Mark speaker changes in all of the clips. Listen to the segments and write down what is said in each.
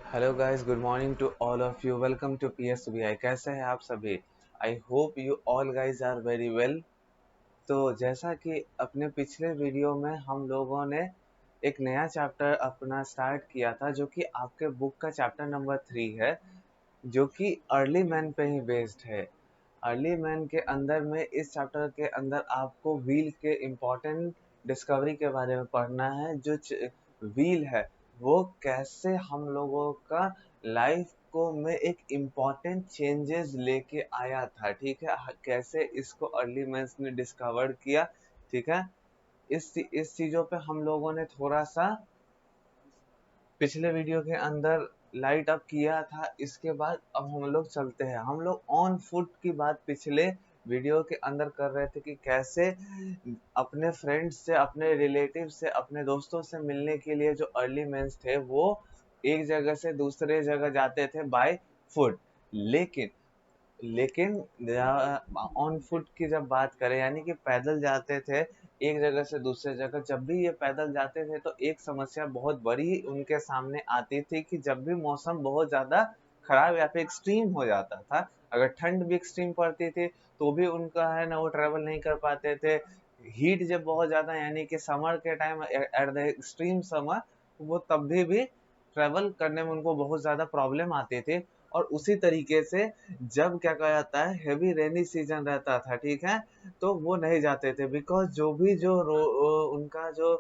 Speaker 1: Hello guys, good morning to all of you. Welcome to PSBI। कैसे हैं आप सभी? I hope you all guys are very well. तो जैसा कि अपने पिछले वीडियो में हम लोगों ने एक नया चैप्टर अपना स्टार्ट किया था, जो कि आपके बुक का चैप्टर नंबर 3 है, जो कि अर्ली मैन पे ही बेस्ड है। अर्ली मैन के अंदर में इस चैप्टर के अंदर आपको व्हील के इम्पोर्टेंट डिस्कवरी के बारे में पढ़ना है। जो व्हील है वो कैसे हम लोगों का लाइफ को में एक इम्पोर्टेंट चेंजेस लेके आया था, ठीक है। कैसे इसको अर्ली मैन्स ने डिस्कवर किया, ठीक है। इस चीजों पे हम लोगों ने थोड़ा सा पिछले वीडियो के अंदर लाइट अप किया था। इसके बाद अब हम लोग चलते हैं। हम लोग ऑन फुट की बात पिछले वीडियो के अंदर कर रहे थे कि कैसे अपने फ्रेंड्स से, अपने रिलेटिव से, अपने दोस्तों से मिलने के लिए जो अर्ली मेंस थे वो एक जगह से दूसरे जगह जाते थे बाय फुट। लेकिन लेकिन ऑन फुट की जब बात करें, यानी कि पैदल जाते थे एक जगह से दूसरे जगह, जब भी ये पैदल जाते थे तो एक समस्या बहुत बड़ी उनके सामने आती थी कि जब भी मौसम बहुत ज्यादा खराब या फिर एक्सट्रीम हो जाता था, अगर ठंड भी एक्सट्रीम पड़ती थी तो भी उनका है ना वो ट्रेवल नहीं कर पाते थे। हीट जब बहुत ज्यादा, यानी कि समर के time at the extreme summer, वो तब भी ट्रेवल करने में उनको बहुत ज्यादा प्रॉब्लम आती थी। और उसी तरीके से जब क्या कहा जाता है हेवी रेनी सीजन रहता था, ठीक है, तो वो नहीं जाते थे, बिकॉज उनका जो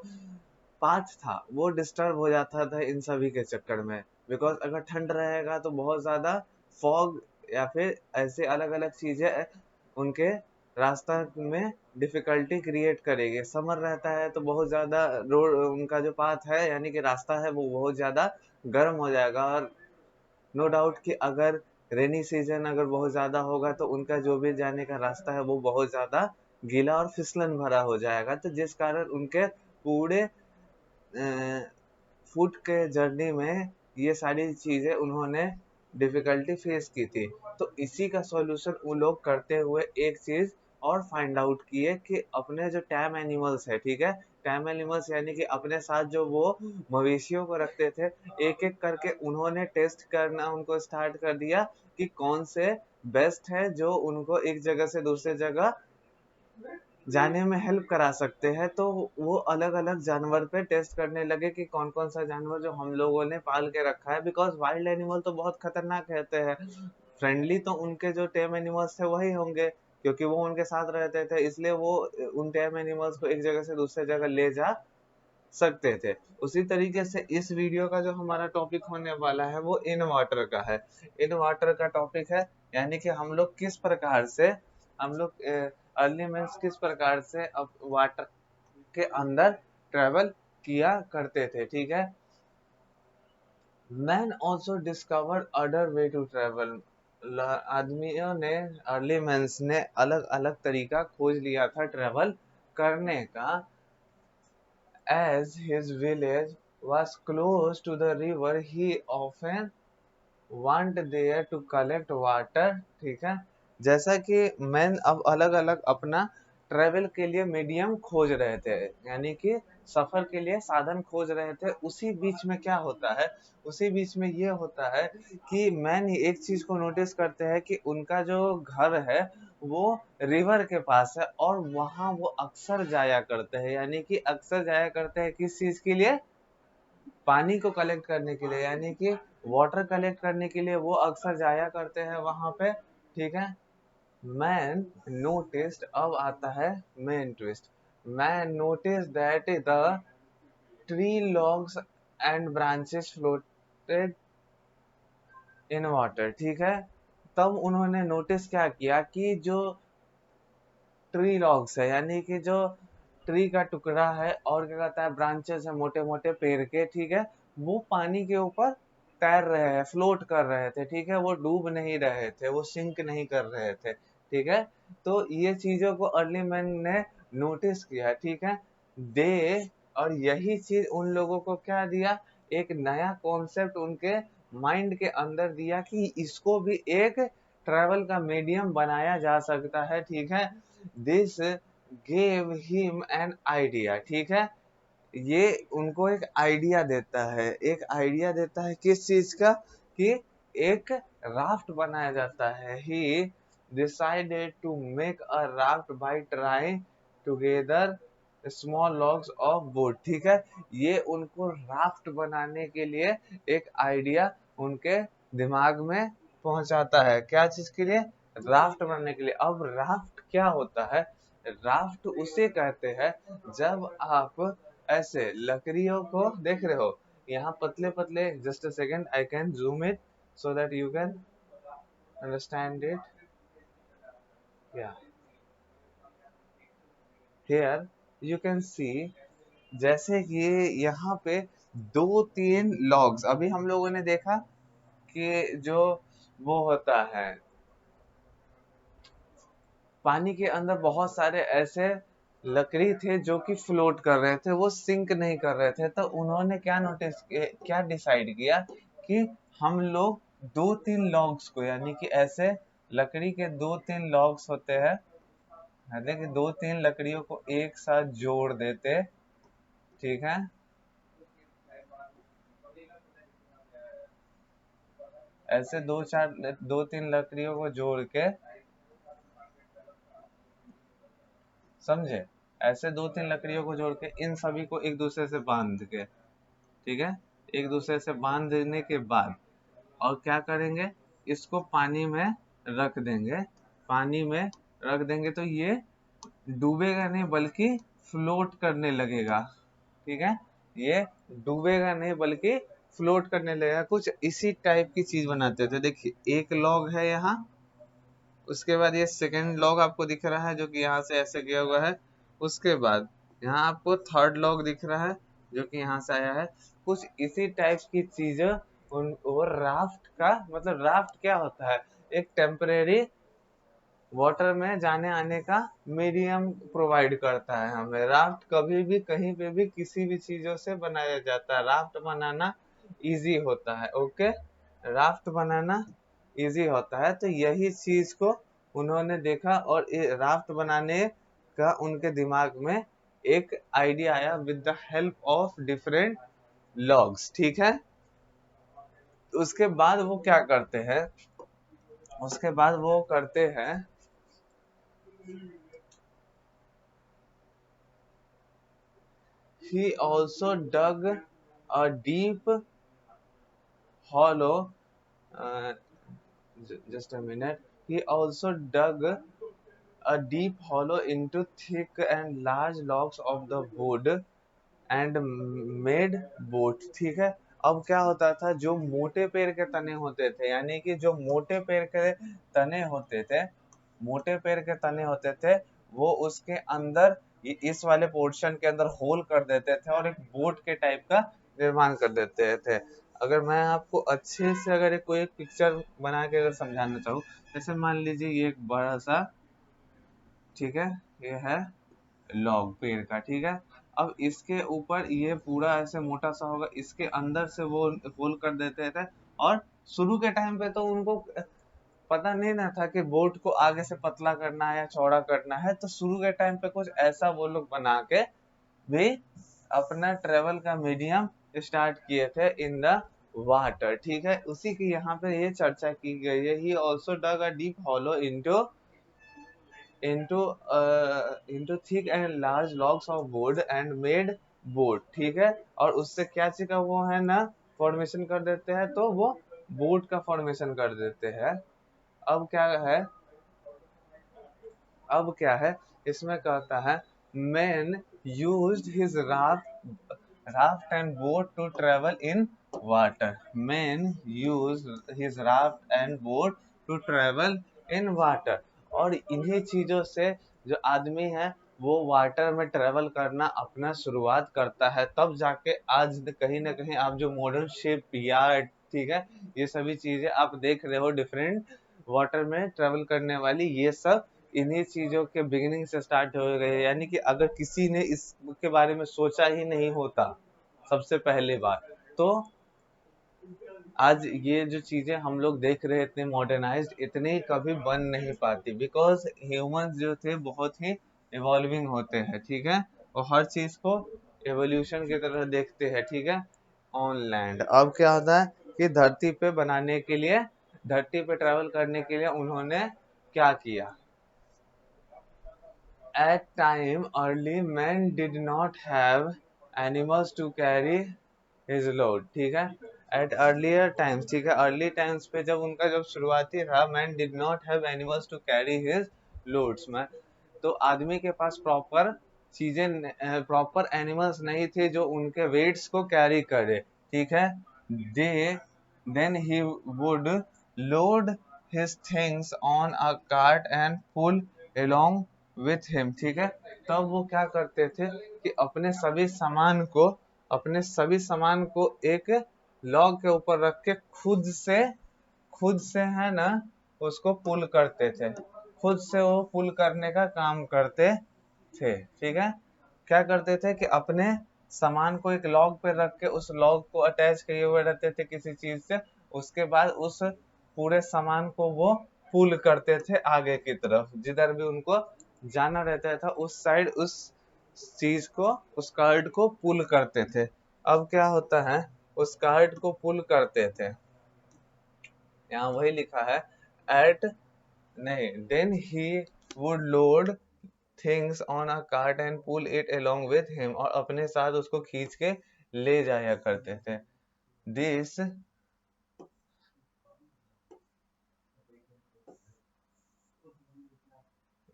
Speaker 1: पाथ था वो डिस्टर्ब हो जाता था इन सभी के चक्कर में। बिकॉज अगर ठंड रहेगा तो बहुत ज्यादा फॉग या फिर ऐसे अलग अलग चीजें उनके रास्ता में डिफिकल्टी क्रिएट करेगी। समर रहता है तो बहुत ज्यादा रोड, उनका जो पाथ है यानी कि रास्ता है वो बहुत ज्यादा गर्म हो जाएगा। और नो डाउट कि अगर रेनी सीजन अगर बहुत ज्यादा होगा तो उनका जो भी जाने का रास्ता है वो बहुत ज्यादा गीला और फिसलन भरा हो जाएगा, तो जिस कारण उनके पूरे फुट के जर्नी में ये सारी चीजें उन्होंने डिफिकल्टी फेस की थी। तो इसी का सॉल्यूशन वो लोग करते हुए एक चीज और फाइंड आउट किए कि अपने जो टैम एनिमल्स है, ठीक है, टैम एनिमल्स यानी कि अपने साथ जो वो मवेशियों को रखते थे, एक एक करके उन्होंने टेस्ट करना उनको स्टार्ट कर दिया कि कौन से बेस्ट है जो उनको एक जगह से दूसरे जगह जाने में हेल्प करा सकते हैं। तो वो अलग अलग जानवर पे टेस्ट करने लगे कि कौन कौन सा जानवर जो हम लोगों ने पाल के रखा है, बिकॉज वाइल्ड एनिमल तो बहुत खतरनाक रहते हैं। फ्रेंडली तो उनके जो टेम एनिमल्स थे वही होंगे, क्योंकि वो उनके साथ रहते थे, इसलिए वो उन टेम एनिमल्स को एक जगह से दूसरे जगह ले जा सकते थे। उसी तरीके से इस वीडियो का जो हमारा टॉपिक होने वाला है वो इन वाटर का है। इन वाटर का टॉपिक है, यानी कि हम लोग किस प्रकार से, हम लोग अर्ली मेंस किस प्रकार से अब वाटर के अंदर ट्रेवल किया करते थे, ठीक है। Man also discovered other way to travel. आदमियों ने, अर्ली मेंस ने अलग अलग तरीका खोज लिया था ट्रेवल करने का। As his village was close to the river, he often went there to collect water, ठीक है। जैसा कि मैन अब अलग अलग अपना ट्रेवल के लिए मीडियम खोज रहे थे, यानी कि सफर के लिए साधन खोज रहे थे, उसी बीच में क्या होता है, उसी बीच में ये होता है कि मैन एक चीज को नोटिस करते हैं कि उनका जो घर है वो रिवर के पास है, और वहां वो अक्सर जाया करते हैं, यानी कि अक्सर जाया करते हैं किस चीज के लिए, पानी को कलेक्ट करने के लिए, यानी कि वाटर कलेक्ट करने के लिए वो अक्सर जाया करते हैं वहां पे, ठीक है। मैन नोटिस्ड, अब आता है main twist. Man notice that the tree logs and branches floated in water, ठीक है। तब उन्होंने नोटिस क्या किया कि जो ट्री लॉग्स है, यानी कि जो ट्री का टुकड़ा है और क्या कहता है ब्रांचेस है मोटे मोटे पेड़ के, ठीक है, वो पानी के ऊपर तैर रहे हैं, फ्लोट कर रहे थे, ठीक है, वो डूब नहीं रहे थे, वो सिंक नहीं कर रहे थे, ठीक है। तो ये चीजों को अर्ली मैन ने नोटिस किया, ठीक है। दे, और यही चीज उन लोगों को क्या दिया, एक नया कॉन्सेप्ट उनके माइंड के अंदर दिया कि इसको भी एक ट्रेवल का मीडियम बनाया जा सकता है, ठीक है। This gave him an idea, ठीक है। ये उनको एक आइडिया देता है, एक आइडिया देता है किस चीज का, कि एक राफ्ट बनाया जाता है। He decided to make a raft by trying together small logs of wood. ठीक है, ये उनको राफ्ट बनाने के लिए एक आइडिया उनके दिमाग में पहुंचाता है। क्या चीज के लिए? राफ्ट बनाने के लिए। अब राफ्ट क्या होता है? राफ्ट उसे कहते हैं जब आप ऐसे लकड़ियों को देख रहे हो, यहाँ पतले पतले, just a second I can zoom it so that you can understand it. या हियर यू कैन सी, जैसे कि यहाँ पे दो तीन लॉग्स अभी हम लोगों ने देखा कि जो वो होता है पानी के अंदर बहुत सारे ऐसे लकड़ी थे जो कि फ्लोट कर रहे थे, वो सिंक नहीं कर रहे थे। तो उन्होंने क्या नोटिस क्या डिसाइड किया कि हम लोग दो तीन लॉग्स को, यानी कि ऐसे लकड़ी के दो तीन लॉग्स होते हैं, यानी कि दो तीन लकड़ियों को एक साथ जोड़ देते। ठीक है, ऐसे दो तीन लकड़ियों को जोड़ के, समझे, ऐसे दो तीन लकड़ियों को जोड़ के इन सभी को एक दूसरे से बांध के, ठीक है, एक दूसरे से बांध देने के बाद और क्या करेंगे, इसको पानी में रख देंगे। पानी में रख देंगे तो ये डूबेगा नहीं बल्कि फ्लोट करने लगेगा। ठीक है, ये डूबेगा नहीं बल्कि फ्लोट करने लगेगा। कुछ इसी टाइप की चीज बनाते थे। देखिए एक लॉग है यहाँ, उसके बाद ये सेकंड लॉग आपको दिख रहा है जो कि यहाँ से ऐसे गया हुआ है। उसके बाद यहाँ आपको थर्ड लॉग दिख रहा है जो कि यहाँ से आया है। कुछ इसी टाइप की चीजें उन वो राफ्ट का मतलब, राफ्ट क्या होता है? एक टेम्परेरी वाटर में जाने आने का मीडियम प्रोवाइड करता है हमें। राफ्ट कभी भी कहीं पे भी किसी भी चीजों से बनाया जाता है। राफ्ट बनाना इजी होता है। ओके, राफ्ट बनाना इजी होता है। तो यही चीज को उन्होंने देखा और राफ्ट बनाने का उनके दिमाग में एक आइडिया आया with the help of different logs. ठीक है, उसके बाद वो क्या करते हैं, उसके बाद वो करते हैं, he also dug a deep hollow, uh, just a minute, he also dug a deep hollow into thick and large logs of the wood and made boat। ठीक है, अब क्या होता था, जो मोटे पेड़ के तने होते थे, यानी कि जो मोटे पेड़ के तने होते थे, मोटे पेड़ के तने होते थे, वो उसके अंदर इस वाले पोर्शन के अंदर होल कर देते थे और एक बोट के टाइप का निर्माण कर देते थे। अगर मैं आपको अच्छे से अगर कोई एक पिक्चर बना के अगर समझाना चाहूँ, जैसे मान लीजिए ये एक बड़ा सा, ठीक है, ये है लॉग पेड़ का। ठीक है, अब इसके ऊपर ये पूरा ऐसे मोटा सा होगा, इसके अंदर से वो होल कर देते थे। और शुरू के टाइम पे तो उनको पता नहीं ना था कि बोट को आगे से पतला करना है या चौड़ा करना है। तो शुरू के टाइम पे कुछ ऐसा वो लोग बना के भी अपना ट्रेवल का मीडियम स्टार्ट किए थे इन द वाटर। ठीक है, उसी की यहाँ पे ये चर्चा की गई है। He also dug a deep hollow into thick and large logs of wood and made boat। ठीक है, और उससे क्या चीज का वो है ना फॉर्मेशन कर देते हैं, तो वो बोट का फॉर्मेशन कर देते हैं। अब क्या है, अब क्या है, इसमें कहता है man used his raft and boat to travel in water। Man used his raft and boat to travel in water। और इन्हीं चीजों से जो आदमी है वो वाटर में ट्रेवल करना अपना शुरुआत करता है। तब जाके आज कहीं ना कहीं आप जो मॉडर्न शिप यार्ड, ठीक है, ये सभी चीजें आप देख रहे हो डिफरेंट वाटर में ट्रेवल करने वाली, ये सब इन्हीं चीजों के बिगिनिंग से स्टार्ट हो गए। यानी कि अगर किसी ने इसके बारे में सोचा ही नहीं होता सबसे पहले बार, तो आज ये जो चीजें हम लोग देख रहे हैं इतने मॉडर्नाइज्ड, इतनी कभी बन नहीं पाती। बिकॉज ह्यूमंस जो थे बहुत ही इवॉल्विंग होते हैं। ठीक है, और हर चीज को एवोल्यूशन की तरह देखते हैं, ठीक है। ऑन लैंड अब क्या होता है कि धरती पे बनाने के लिए, धरती पे ट्रेवल करने के लिए उन्होंने क्या किया। At time early man did not have animals to carry his load, ठीक है। एट अर्लियर टाइम्स, ठीक है, अर्ली टाइम्स पे जब उनका जब शुरुआती था, man did not have animals to carry his loads में, तो आदमी के पास प्रॉपर चीजें, प्रॉपर एनिमल्स नहीं थे जो उनके वेट्स को कैरी करे, ठीक है। They then he would load his things on a cart and pull along with him, ठीक है। तब वो क्या करते थे कि अपने सभी सामान को एक लॉग के ऊपर रख के खुद से है ना उसको पुल करते थे, खुद से वो पुल करने का काम करते थे, ठीक है। क्या करते थे कि अपने सामान को एक लॉग पे रख के उस लॉग को अटैच किए हुए रहते थे किसी चीज से, उसके बाद उस पूरे सामान को वो पुल करते थे आगे की तरफ, जिधर भी उनको जाना रहता था उस साइड उस चीज को, उस कार्ड को पुल करते थे। अब क्या होता है, उस कार्ड को पुल करते थे, यहाँ वही लिखा है एट, नहीं, then he would load things on a cart and pull it along with him, और अपने साथ उसको खींच के ले जाया करते थे। दिस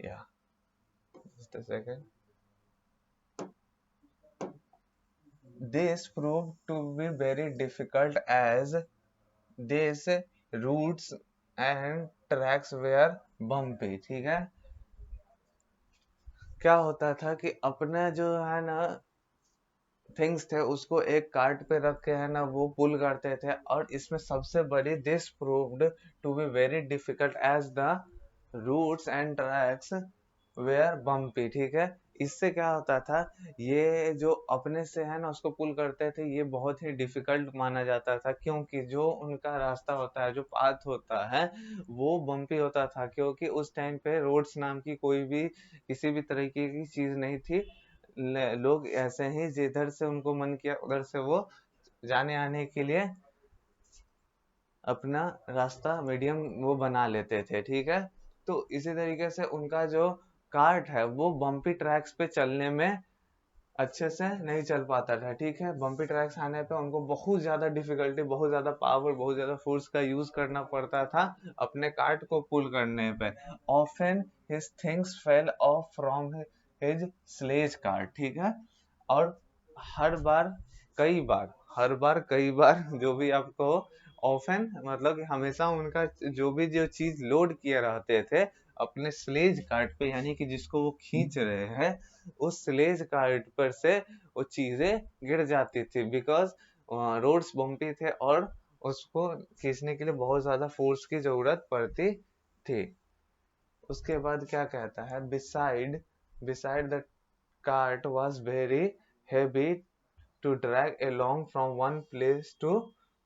Speaker 1: या just a second, this proved to be very difficult as these routes and tracks were bumpy, ठीक है। क्या होता था कि अपना जो है ना थिंग्स थे उसको एक कार्ट पे रख के है ना वो पुल करते थे, और इसमें सबसे बड़ी this proved to be very difficult as the routes and tracks were bumpy, ठीक है। इससे क्या होता था, ये जो अपने से है ना उसको पुल करते थे, ये बहुत ही डिफिकल्ट माना जाता था, क्योंकि जो उनका रास्ता होता है, जो पाथ होता है, वो बम्पी होता था, क्योंकि उस टाइम पे रोड्स नाम की कोई भी किसी भी तरीके की चीज नहीं थी। लोग ऐसे ही जिधर से उनको मन किया उधर से वो जाने आने के लिए अपना रास्ता मीडियम वो बना लेते थे, ठीक है। तो इसी तरीके से उनका जो कार्ट है वो बम्पी ट्रैक्स पे चलने में अच्छे से नहीं चल पाता था, ठीक है। बम्पी ट्रैक्स आने पे उनको बहुत ज्यादा डिफिकल्टी, बहुत ज्यादा पावर, बहुत ज्यादा फोर्स का यूज करना पड़ता था अपने कार्ट को पुल करने पे। Often his things fell off from his sledge cart, ठीक है। और हर बार कई बार जो भी आपको, ऑफन मतलब कि हमेशा उनका जो भी जो चीज लोड किए रहते थे अपने स्लेज कार्ट पे, यानी कि जिसको वो खींच रहे हैं, उस स्लेज कार्ट पर से वो चीजें गिर जाती थी, बिकॉज रोड्स बम्पी थे और उसको खींचने के लिए बहुत ज्यादा फोर्स की जरूरत पड़ती थी। उसके बाद क्या कहता है, beside the cart was very heavy to drag along from one place to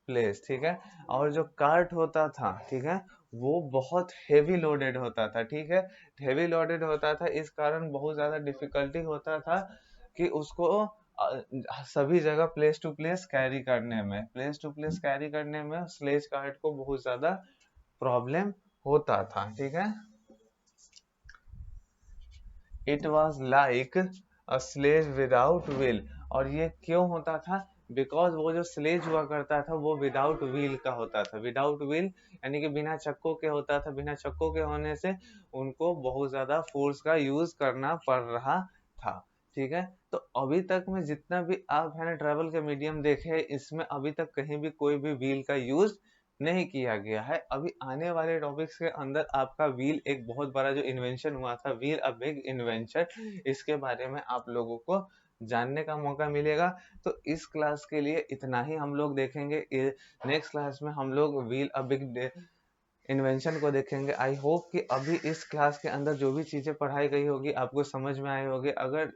Speaker 1: place, ठीक है। और जो कार्ट होता था, ठीक है, वो बहुत हेवी लोडेड होता था, ठीक है। हेवी लोडेड होता था, इस कारण बहुत ज्यादा डिफिकल्टी होता था कि उसको सभी जगह प्लेस टू प्लेस कैरी करने में स्लेज कार्ट को बहुत ज्यादा प्रॉब्लम होता था, ठीक है। It was like a sledge without wheel, और ये क्यों होता था, बिकॉज वो जो स्लेज हुआ करता था वो विदाउट व्हील का होता था, विदाउट व्हील यानी कि बिना चक्कों के होता था। बिना चक्कों के होने से उनको बहुत ज्यादा फोर्स का यूज करना पड़ रहा था, ठीक है। तो अभी तक में जितना भी आप है ना ट्रेवल के मीडियम देखे, इसमें अभी तक कहीं भी कोई भी व्हील का यूज नहीं किया गया है। अभी आने वाले टॉपिक्स के अंदर आपका व्हील, एक बहुत बड़ा जो इन्वेंशन हुआ था, व्हील अ बिग इन्वेंशन, इसके बारे में आप लोगों को जानने का मौका मिलेगा। तो इस क्लास के लिए इतना ही हम लोग देखेंगे। नेक्स्ट क्लास में हम लोग व्हील अ बिग इन्वेंशन को देखेंगे। आई होप कि अभी इस क्लास के अंदर जो भी चीजें पढ़ाई गई होगी आपको समझ में आई होगी। अगर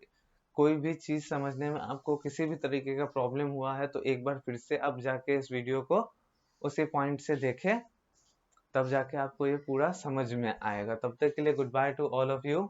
Speaker 1: कोई भी चीज समझने में आपको किसी भी तरीके का प्रॉब्लम हुआ है तो एक बार फिर से आप जाके इस वीडियो को उसी पॉइंट से देखें, तब जाके आपको ये पूरा समझ में आएगा। तब तक के लिए good by two all of you.